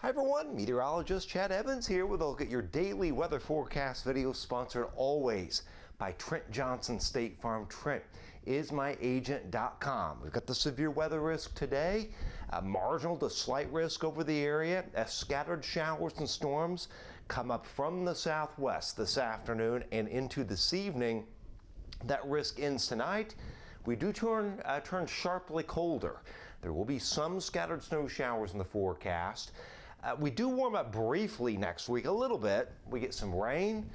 Hi everyone, meteorologist Chad Evans here with a look at your daily weather forecast video, sponsored always by Trent Johnson State Farm. Trent is my agent.com. We've got the severe weather risk today, a marginal to slight risk over the area as scattered showers and storms come up from the southwest this afternoon and into this evening. That risk ends tonight. We do turn sharply colder. There will be some scattered snow showers in the forecast. We do warm up briefly next week, a little bit. We get some rain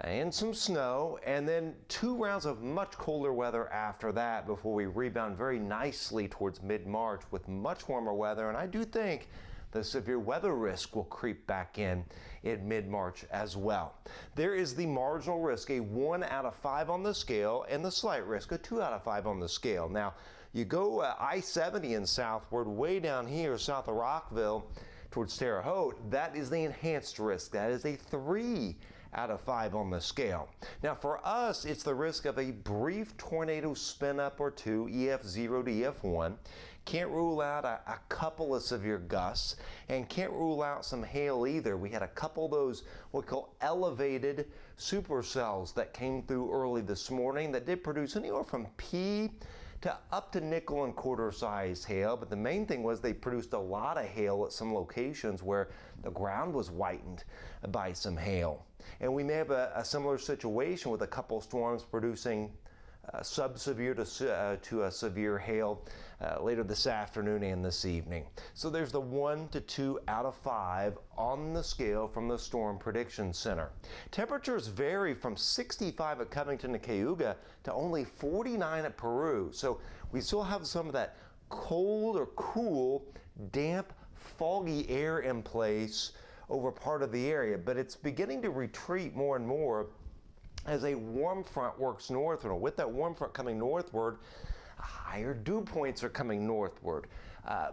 and some snow, and then 2 rounds of much colder weather after that before we rebound very nicely towards mid-March with much warmer weather. And I do think the severe weather risk will creep back in mid-March as well. There is the marginal risk, a 1 out of 5 on the scale, and the slight risk, a 2 out of 5 on the scale. Now, you go I-70 and southward, way down here south of Rockville towards Terre Haute, that is the enhanced risk. That is a 3 out of 5 on the scale. Now for us, it's the risk of a brief tornado spin up or two, EF0 to EF1. Can't rule out a couple of severe gusts, and can't rule out some hail either. We had a couple of those what we call elevated supercells that came through early this morning that did produce anywhere from P to up to nickel and quarter size hail, but the main thing was they produced a lot of hail at some locations where the ground was whitened by some hail. And we may have a similar situation with a couple storms producing sub-severe to a severe hail later this afternoon and this evening. So there's the 1 to 2 out of 5 on the scale from the Storm Prediction Center. Temperatures vary from 65 at Covington and Cayuga to only 49 at Peru. So we still have some of that cold or cool, damp, foggy air in place over part of the area, but it's beginning to retreat more and more as a warm front works northward. With that warm front coming northward, higher dew points are coming northward.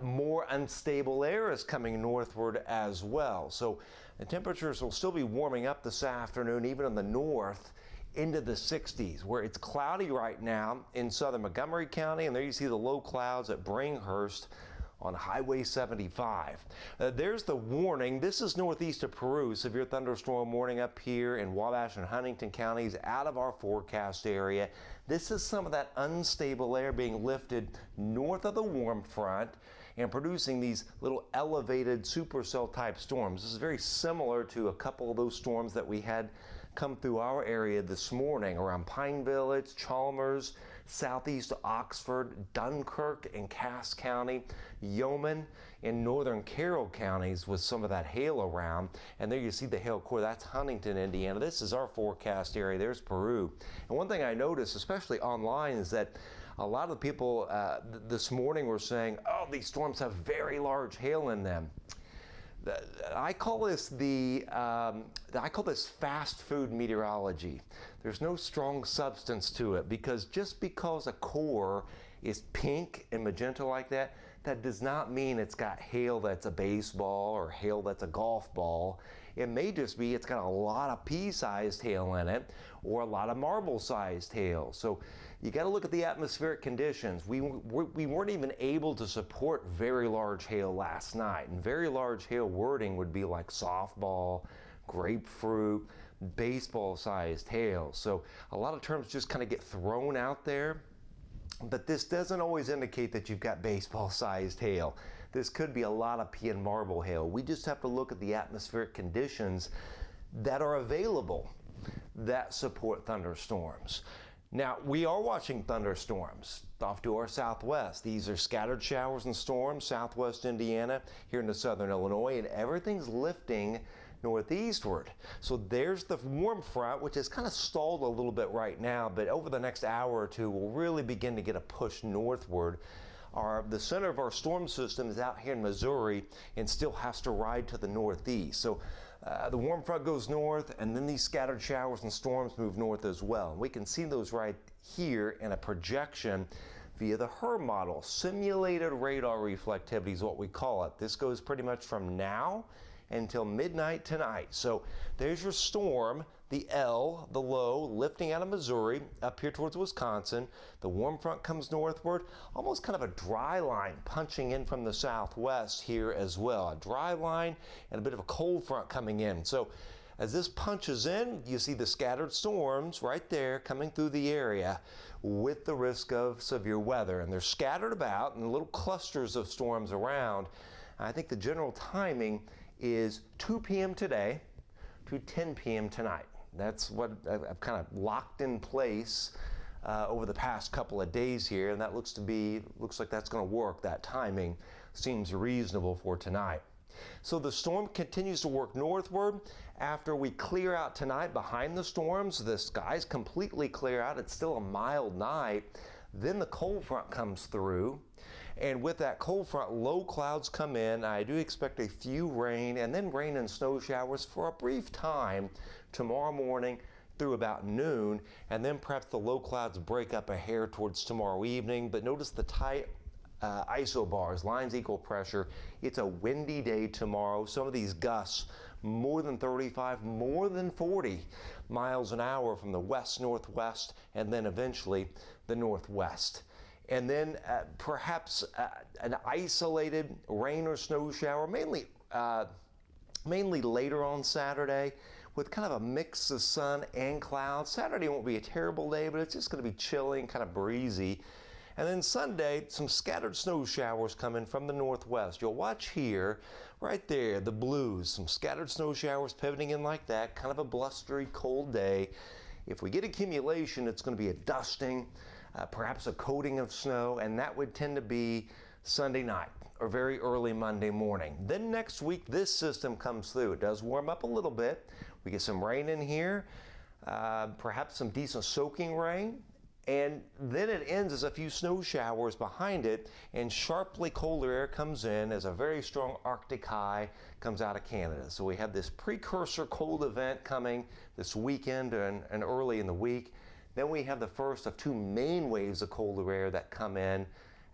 More unstable air is coming northward as well. So the temperatures will still be warming up this afternoon, even in the north, into the 60s, where it's cloudy right now in southern Montgomery County, and there you see the low clouds at Bringhurst on Highway 75. There's the warning. This is northeast of Peru. Severe thunderstorm warning up here in Wabash and Huntington counties out of our forecast area. This is some of that unstable air being lifted north of the warm front and producing these little elevated supercell type storms. This is very similar to a couple of those storms that we had come through our area this morning around Pine Village, Chalmers, southeast of Oxford, Dunkirk and Cass County, Yeoman in northern Carroll counties with some of that hail around. And there you see the hail core. That's Huntington, Indiana. This is our forecast area. There's Peru. And one thing I noticed, especially online, is that a lot of people this morning were saying, oh, these storms have very large hail in them. I call this fast food meteorology. There's no strong substance to it, because just because a core is pink and magenta like that, that does not mean it's got hail that's a baseball or hail that's a golf ball. It may just be it's got a lot of pea-sized hail in it or a lot of marble-sized hail. So you got to look at the atmospheric conditions. We weren't even able to support very large hail last night, and very large hail wording would be like softball, grapefruit, baseball-sized hail. So a lot of terms just kind of get thrown out there. But this doesn't always indicate that you've got baseball-sized hail. This could be a lot of pea and marble hail. We just have to look at the atmospheric conditions that are available that support thunderstorms. Now, we are watching thunderstorms off to our southwest. These are scattered showers and storms, southwest Indiana, here into southern Illinois, and everything's lifting northeastward. So there's the warm front, which is kind of stalled a little bit right now, but over the next hour or two, we'll really begin to get a push northward. The center of our storm system is out here in Missouri and still has to ride to the northeast. So the warm front goes north, and then these scattered showers and storms move north as well. And we can see those right here in a projection via the HRRR model. Simulated radar reflectivity is what we call it. This goes pretty much from now until midnight tonight. So there's your storm, the L, the low, lifting out of Missouri up here towards Wisconsin. The warm front comes northward, almost kind of a dry line punching in from the southwest here as well. A dry line and a bit of a cold front coming in. So as this punches in, you see the scattered storms right there coming through the area with the risk of severe weather. And they're scattered about in little clusters of storms around. I think the general timing is 2 p.m. today to 10 p.m. tonight. That's what I've kind of locked in place over the past couple of days here, and that looks like that's going to work. That timing seems reasonable for tonight. So the storm continues to work northward. After we clear out tonight behind the storms, the skies completely clear out. It's still a mild night. Then the cold front comes through. And with that cold front, low clouds come in. I do expect a few rain and then rain and snow showers for a brief time tomorrow morning through about noon. And then perhaps the low clouds break up a hair towards tomorrow evening. But notice the tight isobars, lines equal pressure. It's a windy day tomorrow. Some of these gusts more than 35, more than 40 miles an hour from the west-northwest and then eventually the northwest. And then perhaps an isolated rain or snow shower, mainly later on Saturday, with kind of a mix of sun and clouds. Saturday won't be a terrible day, but it's just going to be chilly and kind of breezy. And then Sunday, some scattered snow showers coming from the northwest. You'll watch here, right there, the blues, some scattered snow showers pivoting in like that, kind of a blustery, cold day. If we get accumulation, it's going to be a dusting, perhaps a coating of snow, and that would tend to be Sunday night or very early Monday morning. Then next week, this system comes through. It does warm up a little bit. We get some rain in here, perhaps some decent soaking rain. And then it ends as a few snow showers behind it, and sharply colder air comes in as a very strong Arctic high comes out of Canada. So we have this precursor cold event coming this weekend and early in the week. Then we have the first of two main waves of colder air that come in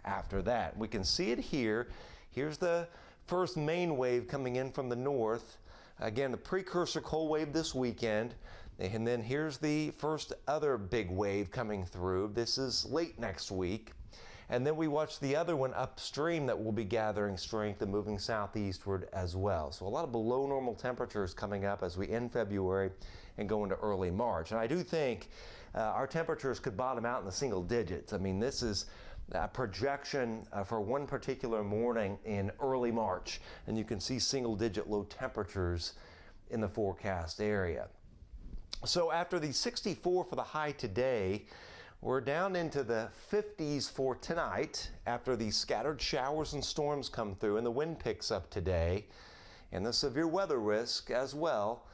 after that. We can see it here. Here's the first main wave coming in from the north. Again, the precursor cold wave this weekend. And then here's the first other big wave coming through. This is late next week. And then we watch the other one upstream that will be gathering strength and moving southeastward as well. So a lot of below normal temperatures coming up as we end February and go into early March. And I do think our temperatures could bottom out in the single digits. I mean, this is a projection for one particular morning in early March. And you can see single digit low temperatures in the forecast area. So after the 64 for the high today, we're down into the 50s for tonight after these scattered showers and storms come through and the wind picks up today and the severe weather risk as well.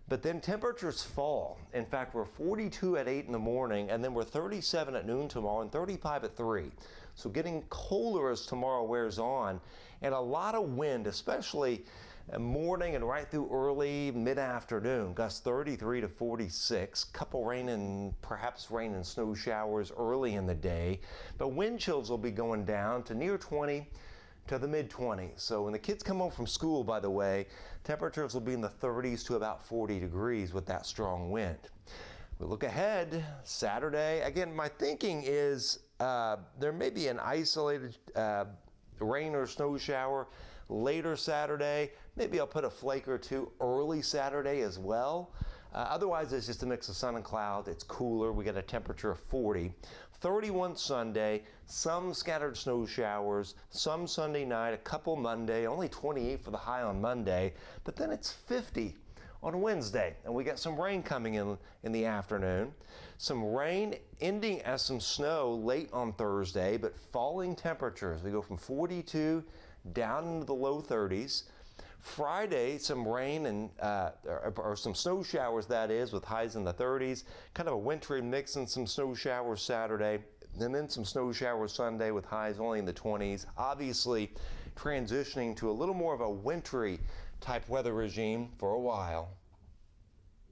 But then temperatures fall. In fact, we're 42 at 8 in the morning, and then we're 37 at noon tomorrow and 35 at 3. So getting colder as tomorrow wears on, and a lot of wind, especially morning and right through early mid-afternoon, gusts 33 to 46, couple rain and perhaps rain and snow showers early in the day, but wind chills will be going down to near 20 to the mid-20s. So when the kids come home from school, by the way, temperatures will be in the 30s to about 40 degrees with that strong wind. We look ahead, Saturday, again, my thinking is there may be an isolated rain or snow shower later Saturday. Maybe I'll put a flake or two early Saturday as well. Otherwise, it's just a mix of sun and cloud. It's cooler. We got a temperature of 40. 31 Sunday, some scattered snow showers, some Sunday night, a couple Monday, only 28 for the high on Monday, but then it's 50 on Wednesday, and we got some rain coming in the afternoon. Some rain ending as some snow late on Thursday, but falling temperatures. We go from 42 down into the low 30s. Friday, some rain and or some snow showers, that is, with highs in the 30s. Kind of a wintry mix and some snow showers Saturday, and then some snow showers Sunday with highs only in the 20s. Obviously, transitioning to a little more of a wintry type weather regime for a while.